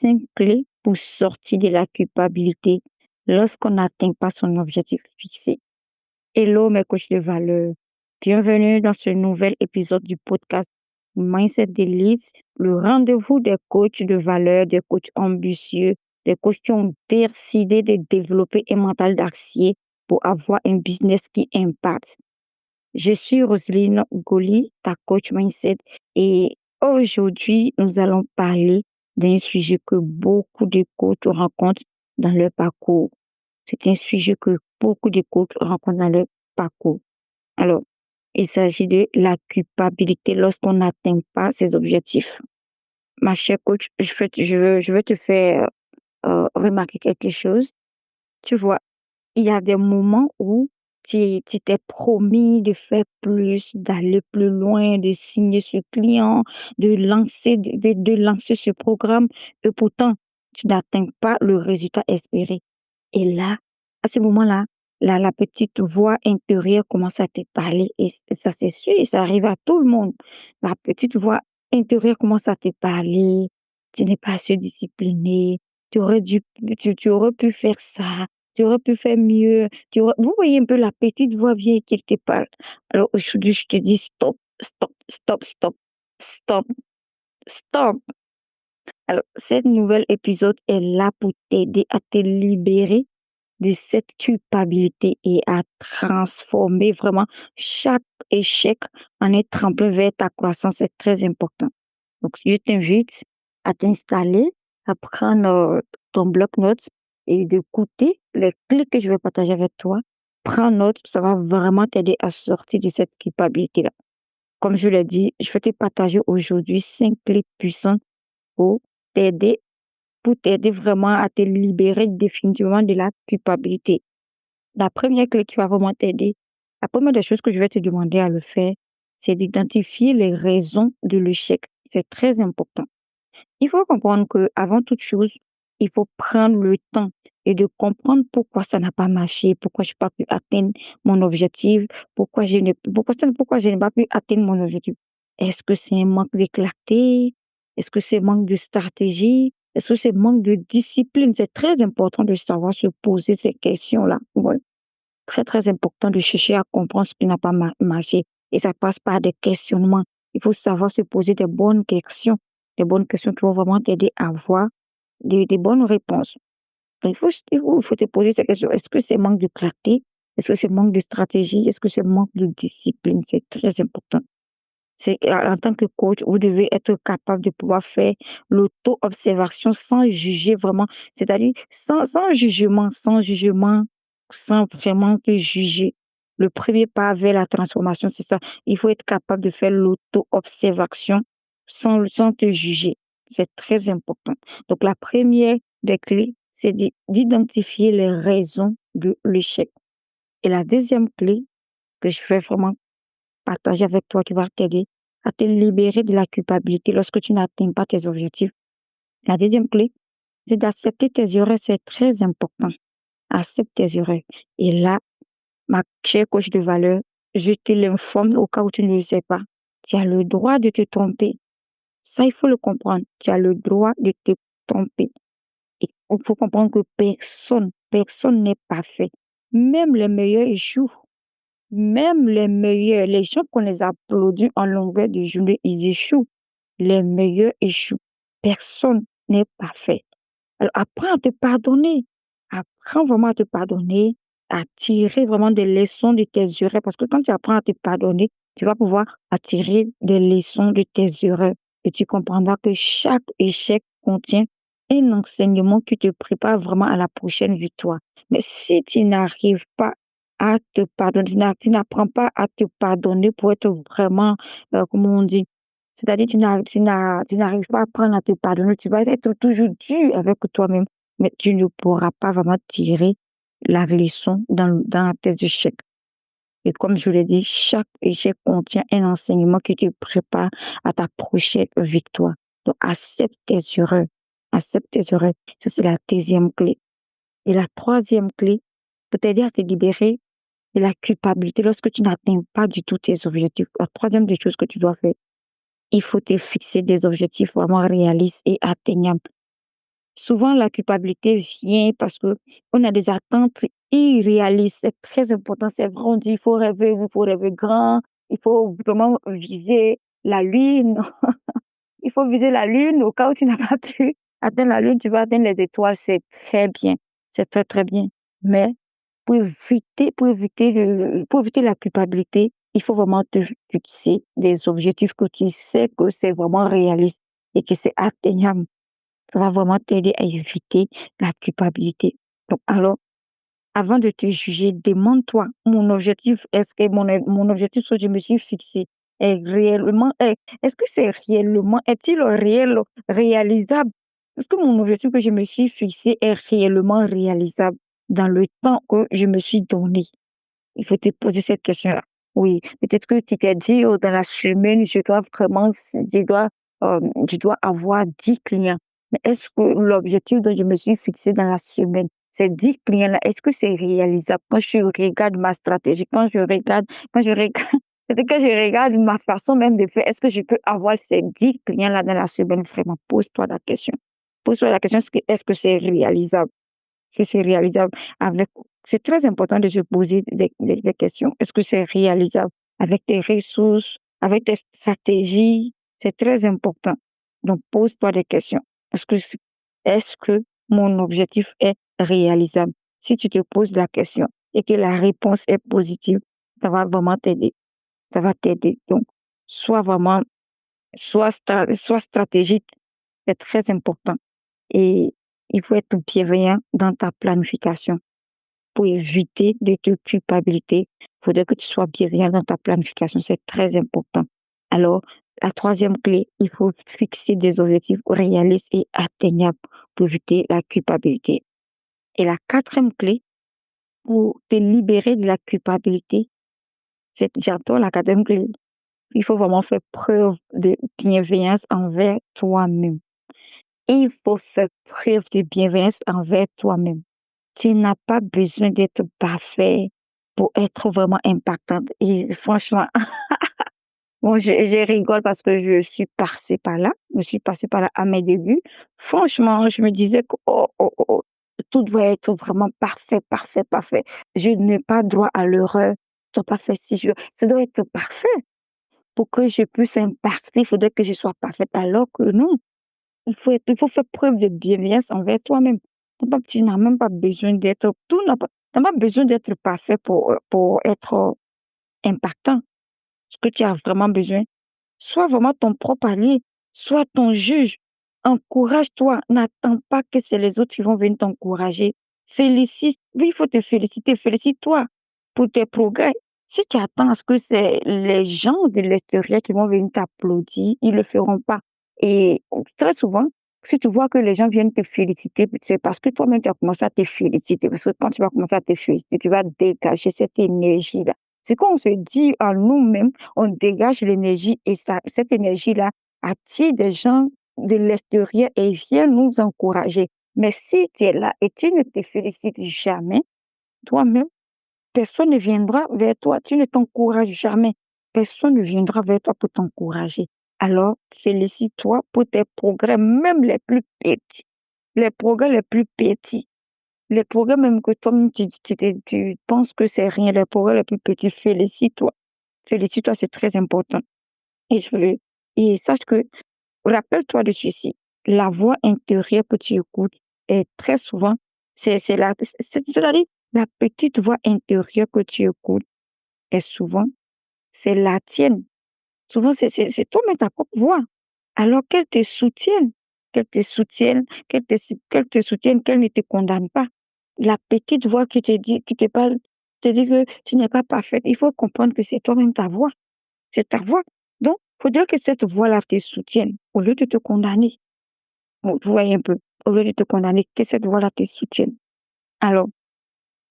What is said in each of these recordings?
5 clés pour sortir de la culpabilité lorsqu'on n'atteint pas son objectif fixé. Hello mes coachs de valeur. Bienvenue dans ce nouvel épisode du podcast Mindset Elite, le rendez-vous des coachs de valeur, des coachs ambitieux, des coachs qui ont décidé de développer un mental d'acier pour avoir un business qui impacte. Je suis Roselyne Goli, ta coach mindset, et aujourd'hui, nous allons parler d'un sujet que beaucoup de coachs rencontrent dans leur parcours. C'est un sujet que beaucoup de coachs rencontrent dans leur parcours. Alors, il s'agit de la culpabilité lorsqu'on n'atteint pas ses objectifs. Ma chère coach, je veux te faire remarquer quelque chose. Tu vois, il y a des moments où tu t'es promis de faire plus, d'aller plus loin, de signer ce client, de lancer ce programme, et pourtant, tu n'atteins pas le résultat espéré. Et là, à ce moment-là, la petite voix intérieure commence à te parler. Et ça, c'est sûr, et ça arrive à tout le monde. La petite voix intérieure commence à te parler. Tu n'es pas assez discipliné. Tu aurais pu faire ça. Tu aurais pu faire mieux. Vous voyez un peu la petite voix vient et qui te parle. Alors aujourd'hui, je te dis stop, stop, stop, stop, stop, stop. Alors, cet nouvel épisode est là pour t'aider à te libérer de cette culpabilité et à transformer vraiment chaque échec en un tremplin vers ta croissance. C'est très important. Donc, je t'invite à t'installer, à prendre ton bloc-notes et d'écouter les clés que je vais partager avec toi. Prends note, ça va vraiment t'aider à sortir de cette culpabilité-là. Comme je l'ai dit, je vais te partager aujourd'hui 5 clés puissantes pour t'aider pour t'aider vraiment à te libérer définitivement de la culpabilité. La première clé qui va vraiment t'aider, la première des choses que je vais te demander à le faire, c'est d'identifier les raisons de l'échec. C'est très important. Il faut comprendre que avant toute chose, il faut prendre le temps et de comprendre pourquoi ça n'a pas marché, pourquoi je n'ai pas pu atteindre mon objectif, pourquoi je n'ai pas pu atteindre mon objectif. Est-ce que c'est un manque de clarté? Est-ce que c'est un manque de stratégie? Est-ce que c'est un manque de discipline? C'est très important de savoir se poser ces questions-là. Ouais. Très, très important de chercher à comprendre ce qui n'a pas marché. Et ça passe par des questionnements. Il faut savoir se poser des bonnes questions qui vont vraiment t'aider à avoir des bonnes réponses. Il faut te poser ces questions. Est-ce que c'est manque de clarté? Est-ce que c'est manque de stratégie? Est-ce que c'est manque de discipline? C'est très important. En tant que coach, vous devez être capable de pouvoir faire l'auto-observation sans juger vraiment, c'est-à-dire sans jugement, sans vraiment te juger. Le premier pas vers la transformation, c'est ça. Il faut être capable de faire l'auto-observation sans te juger. C'est très important. Donc, la première des clés, c'est d'identifier les raisons de l'échec. Et la deuxième clé que je vais vraiment partager avec toi qui va t'aider à te libérer de la culpabilité lorsque tu n'atteins pas tes objectifs. La deuxième clé, c'est d'accepter tes erreurs. C'est très important. Accepte tes erreurs. Et là, ma chère coach de valeur, je te l'informe au cas où tu ne le sais pas. Tu as le droit de te tromper. Ça, il faut le comprendre. Tu as le droit de te tromper. Et il faut comprendre que personne n'est parfait. Même les meilleurs échouent. Même les meilleurs, les gens qu'on les applaudit en longueur de journée, ils échouent. Les meilleurs échouent. Personne n'est parfait. Alors, apprends à te pardonner. Apprends vraiment à te pardonner, à tirer vraiment des leçons de tes erreurs. Parce que quand tu apprends à te pardonner, tu vas pouvoir attirer des leçons de tes erreurs. Et tu comprendras que chaque échec contient un enseignement qui te prépare vraiment à la prochaine victoire. Mais si tu n'arrives pas à te pardonner, tu n'apprends pas à te pardonner pour être vraiment, comment on dit, c'est-à-dire tu n'arrives pas à apprendre à te pardonner, tu vas être toujours dur avec toi-même, mais tu ne pourras pas vraiment tirer la leçon dans tes échecs. Et comme je l'ai dit, chaque échec contient un enseignement qui te prépare à ta prochaine victoire. Donc, accepte tes erreurs. Accepte tes erreurs. Ça, c'est la deuxième clé. Et la troisième clé peut t'aider à te libérer de la culpabilité lorsque tu n'atteins pas du tout tes objectifs. La troisième des choses que tu dois faire, il faut te fixer des objectifs vraiment réalistes et atteignables. Souvent, la culpabilité vient parce que on a des attentes irréalistes. C'est très important. C'est vrai, on dit il faut rêver grand, il faut vraiment viser la lune. Il faut viser la lune au cas où tu n'as pas pu atteindre la lune, tu vas atteindre les étoiles. C'est très bien. C'est très, très bien. Mais pour éviter la culpabilité, il faut vraiment te fixer des objectifs que tu sais que c'est vraiment réaliste et que c'est atteignable. Ça va vraiment t'aider à éviter la culpabilité. Donc, alors, avant de te juger, demande-toi, mon objectif, mon objectif que je me suis fixé est-ce que c'est réellement, est-il réalisable? Est-ce que mon objectif que je me suis fixé est réellement réalisable dans le temps que je me suis donné? Il faut te poser cette question-là. Oui, peut-être que tu t'es dit, oh, dans la semaine, je dois avoir 10 clients. Mais est-ce que l'objectif dont je me suis fixé dans la semaine, ces 10 clients-là, est-ce que c'est réalisable? Quand je regarde ma stratégie, quand je regarde, c'est que je regarde ma façon même de faire, est-ce que je peux avoir ces 10 clients-là dans la semaine? Vraiment, pose-toi la question. Pose-toi la question, est-ce que c'est réalisable? Si c'est réalisable avec c'est très important de se poser des questions. Est-ce que c'est réalisable avec tes ressources, avec tes stratégies? C'est très important. Donc, pose-toi des questions. Est-ce que mon objectif est réalisable? Si tu te poses la question et que la réponse est positive, ça va vraiment t'aider. Ça va t'aider. Donc, sois vraiment, sois stratégique. C'est très important. Et il faut être bienveillant dans ta planification pour éviter de te culpabiliser. Il faudrait que tu sois bienveillant dans ta planification. C'est très important. Alors, la troisième clé, il faut fixer des objectifs réalistes et atteignables pour éviter la culpabilité. Et la quatrième clé, pour te libérer de la culpabilité, j'adore la quatrième clé. Il faut vraiment faire preuve de bienveillance envers toi-même. Et il faut faire preuve de bienveillance envers toi-même. Tu n'as pas besoin d'être parfait pour être vraiment impactante. Et franchement, bon, je rigole parce que je suis passée par là. Je suis passée par là à mes débuts. Franchement, je me disais que tout doit être vraiment parfait, parfait, parfait. Je n'ai pas droit à l'erreur. Ça doit pas faire si je... Ça doit être parfait pour que je puisse impacter. Il faudrait que je sois parfaite. Alors que non. Il faut faire preuve de bienveillance envers toi-même. Tu n'as même pas besoin t'as pas besoin d'être parfait pour être impactant. Ce que tu as vraiment besoin, sois vraiment ton propre allié, sois ton juge. Encourage-toi. N'attends pas que c'est les autres qui vont venir t'encourager. Félicite. Oui, il faut te féliciter. Félicite-toi pour tes progrès. Si tu attends à ce que c'est les gens de l'extérieur qui vont venir t'applaudir, ils le feront pas. Et très souvent, si tu vois que les gens viennent te féliciter, c'est parce que toi-même tu as commencé à te féliciter. Parce que quand tu vas commencer à te féliciter, tu vas dégager cette énergie-là. C'est qu'on se dit en nous-mêmes, on dégage l'énergie et cette énergie-là attire des gens de l'extérieur et vient nous encourager. Mais si tu es là et tu ne te félicites jamais, toi-même, personne ne viendra vers toi. Tu ne t'encourages jamais. Personne ne viendra vers toi pour t'encourager. Alors, félicite-toi pour tes progrès, même les plus petits. Les progrès les plus petits. Les progrès même que toi-même, tu penses que c'est rien. Les progrès les plus petits, félicite-toi. Félicite-toi, c'est très important. Et et sache que, rappelle-toi de ceci. La voix intérieure que tu écoutes est très souvent, c'est-à-dire, la petite voix intérieure que tu écoutes est souvent, c'est la tienne. Souvent, c'est toi-même ta propre voix. Alors qu'elle te soutienne, qu'elle ne te condamne pas. La petite voix qui te parle, te dit que tu n'es pas parfaite. Il faut comprendre que c'est toi-même ta voix. C'est ta voix. Donc, il faudrait que cette voix-là te soutienne au lieu de te condamner. Bon, vous voyez un peu, au lieu de te condamner, que cette voix-là te soutienne. Alors,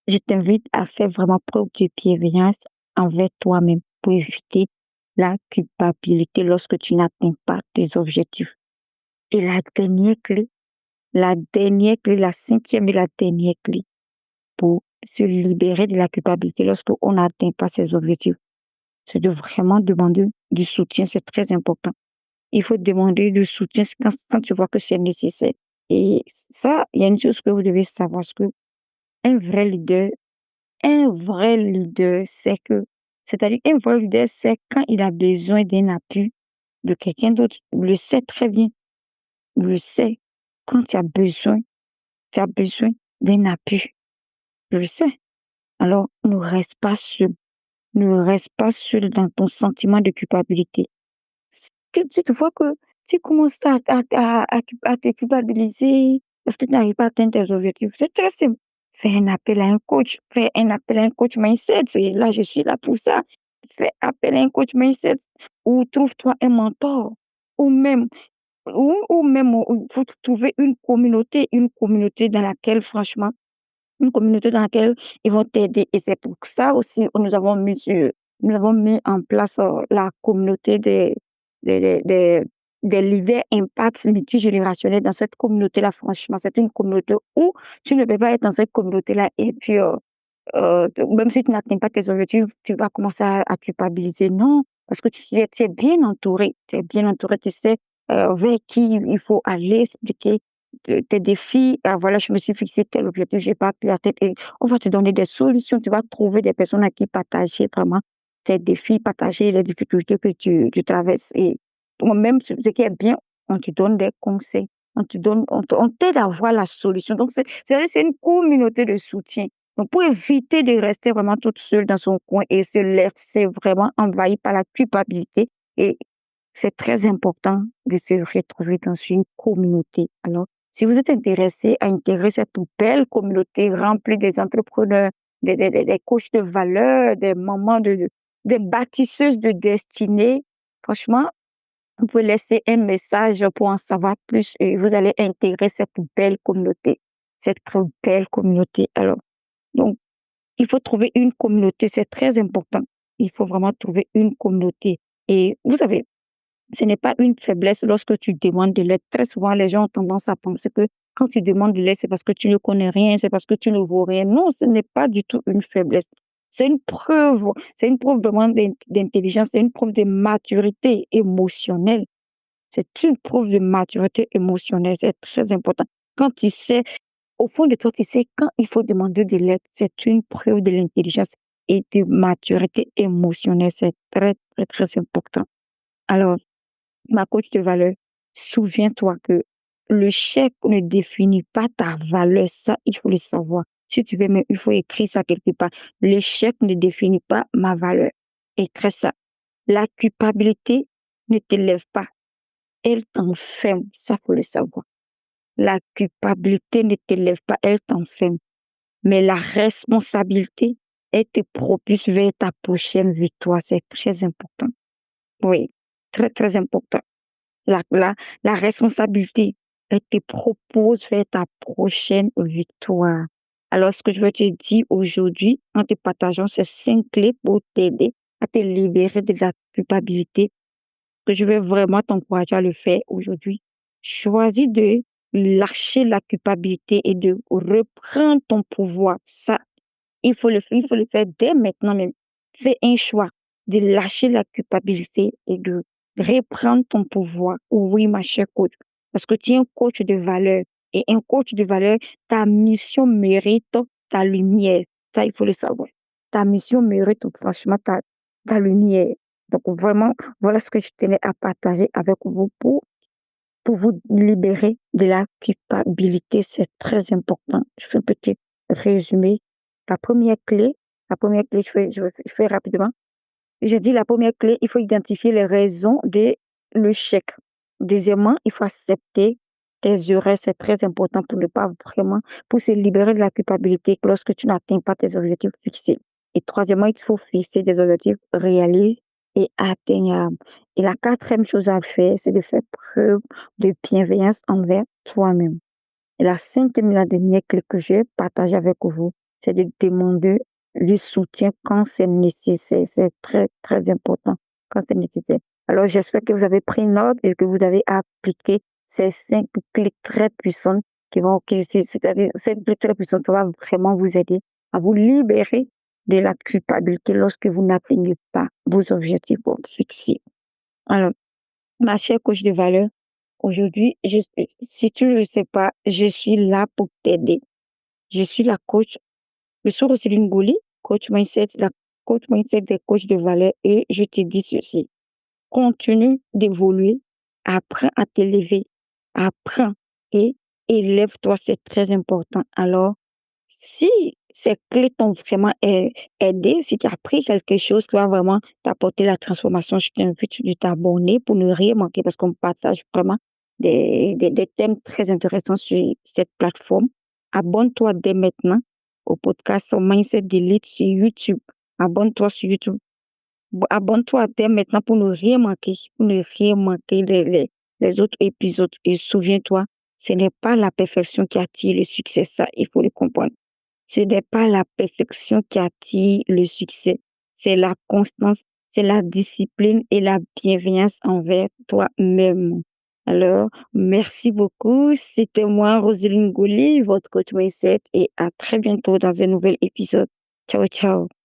je t'invite à faire vraiment preuve de bienveillance envers toi-même pour éviter la culpabilité lorsque tu n'atteins pas tes objectifs. Et la cinquième et la dernière clé pour se libérer de la culpabilité lorsque on n'atteint pas ses objectifs, c'est de vraiment demander du soutien, c'est très important. Il faut demander du soutien quand tu vois que c'est nécessaire. Et ça, il y a une chose que vous devez savoir, c'est que un vrai leader, c'est-à-dire un vrai leader, c'est quand il a besoin d'un appui de quelqu'un d'autre. Il le sait très bien. Il le sait. Quand tu as besoin d'un appui. Je le sais. Alors, ne reste pas seul. Ne reste pas seul dans ton sentiment de culpabilité. Que si tu vois que tu commences à te culpabiliser parce que tu n'arrives pas à atteindre tes objectifs, c'est très simple. Fais un appel à un coach. Fais un appel à un coach mindset. Et là, je suis là pour ça. Fais appel à un coach mindset ou trouve-toi un mentor ou même ou faut trouver une communauté dans laquelle franchement une communauté dans laquelle ils vont t'aider. Et c'est pour ça aussi que nous avons mis en place la communauté des, des, des, des leaders impact multigénérationnels dans cette communauté-là. Franchement, c'est une communauté où tu ne peux pas être dans cette communauté-là et puis même si tu n'atteins pas tes objectifs, tu vas commencer à culpabiliser. Non, parce que tu es bien entouré. Tu es bien entouré, tu sais vers qui il faut aller, expliquer tes défis. Ah, voilà, je me suis fixé tel objectif, j'ai pas pu atteindre. Et on va te donner des solutions. Tu vas trouver des personnes à qui partager vraiment tes défis, partager les difficultés que tu traverses. Et même ce qui est bien, on te donne des conseils. On t'aide à voir la solution. Donc, c'est une communauté de soutien. Donc, pour éviter de rester vraiment toute seule dans son coin et se laisser vraiment envahir par la culpabilité, et c'est très important de se retrouver dans une communauté. Alors, si vous êtes intéressé à intégrer cette belle communauté remplie des entrepreneurs, des coachs de valeur, des mamans, des bâtisseuses de destinée, franchement, vous pouvez laisser un message pour en savoir plus et vous allez intégrer cette belle communauté, cette très belle communauté. Alors, donc, il faut trouver une communauté, c'est très important. Il faut vraiment trouver une communauté. Et vous savez, ce n'est pas une faiblesse lorsque tu demandes de l'aide. Très souvent, les gens ont tendance à penser que quand tu demandes de l'aide, c'est parce que tu ne connais rien, c'est parce que tu ne vaux rien. Non, ce n'est pas du tout une faiblesse. C'est une preuve vraiment d'intelligence, c'est une preuve de maturité émotionnelle. C'est une preuve de maturité émotionnelle, c'est très important. Quand tu sais, au fond de toi, tu sais quand il faut demander de l'aide, c'est une preuve de l'intelligence et de maturité émotionnelle. C'est très, très, très important. Alors, ma coach de valeur, souviens-toi que le chèque ne définit pas ta valeur. Ça, il faut le savoir. Si tu veux, mais il faut écrire ça quelque part. Le chèque ne définit pas ma valeur. Écris ça. La culpabilité ne t'élève pas. Elle t'enferme. Ça, faut le savoir. La culpabilité ne t'élève pas. Elle t'enferme. Mais la responsabilité, elle te propulse vers ta prochaine victoire. C'est très important. Oui, très, très important. La, la, la responsabilité, elle te propose vers ta prochaine victoire. Alors, ce que je veux te dire aujourd'hui, en te partageant ces 5 clés pour t'aider à te libérer de la culpabilité, que je vais vraiment t'encourager à le faire aujourd'hui. Choisis de lâcher la culpabilité et de reprendre ton pouvoir. Ça, il faut le faire dès maintenant même. Fais un choix de lâcher la culpabilité et de reprendre ton pouvoir. Oui, ma chère coach, parce que tu es un coach de valeur. Et un coach de valeur, ta mission mérite ta lumière. Ça, il faut le savoir. Ta mission mérite franchement ta lumière. Donc vraiment, voilà ce que je tenais à partager avec vous pour vous libérer de la culpabilité. C'est très important. Je fais un petit résumé. La première clé, je fais rapidement. Je dis la première clé, il faut identifier les raisons de l'échec. Deuxièmement, il faut accepter tes erreurs. C'est très important pour ne pas vraiment, pour se libérer de la culpabilité lorsque tu n'atteins pas tes objectifs fixés. Et troisièmement, il faut fixer des objectifs réalistes et atteignables. Et la quatrième chose à faire, c'est de faire preuve de bienveillance envers toi-même. Et la cinquième et la dernière clé que j'ai partagée avec vous, c'est de demander du soutien quand c'est nécessaire. C'est très, très important quand c'est nécessaire. Alors, j'espère que vous avez pris note et que vous avez appliqué ces 5 clés très puissantes c'est-à-dire, ces clés très puissantes, ça va vraiment vous aider à vous libérer de la culpabilité lorsque vous n'atteignez pas vos objectifs fixés. Alors, ma chère coach de valeur, Aujourd'hui, si tu ne le sais pas, je suis là pour t'aider. Je suis la coach. Je suis Roselyne Gouli, coach mindset, la coach mindset des coachs de valeur et je te dis ceci. Continue d'évoluer, apprends à t'élever, apprends et élève-toi, c'est très important. Alors, si ces clés t'ont vraiment aidé, si tu as appris quelque chose qui va vraiment t'apporter la transformation, je t'invite de t'abonner pour ne rien manquer parce qu'on partage vraiment des thèmes très intéressants sur cette plateforme. Abonne-toi dès maintenant au podcast Mindset d'Elite sur YouTube. Abonne-toi sur YouTube. Abonne-toi dès maintenant pour ne rien manquer les autres épisodes. Et souviens-toi, ce n'est pas la perfection qui attire le succès, ça, il faut le comprendre. Ce n'est pas la perfection qui attire le succès, c'est la constance, c'est la discipline et la bienveillance envers toi-même. Alors, merci beaucoup. C'était moi, Roselyne Gouli, votre coach mindset, et à très bientôt dans un nouvel épisode. Ciao, ciao.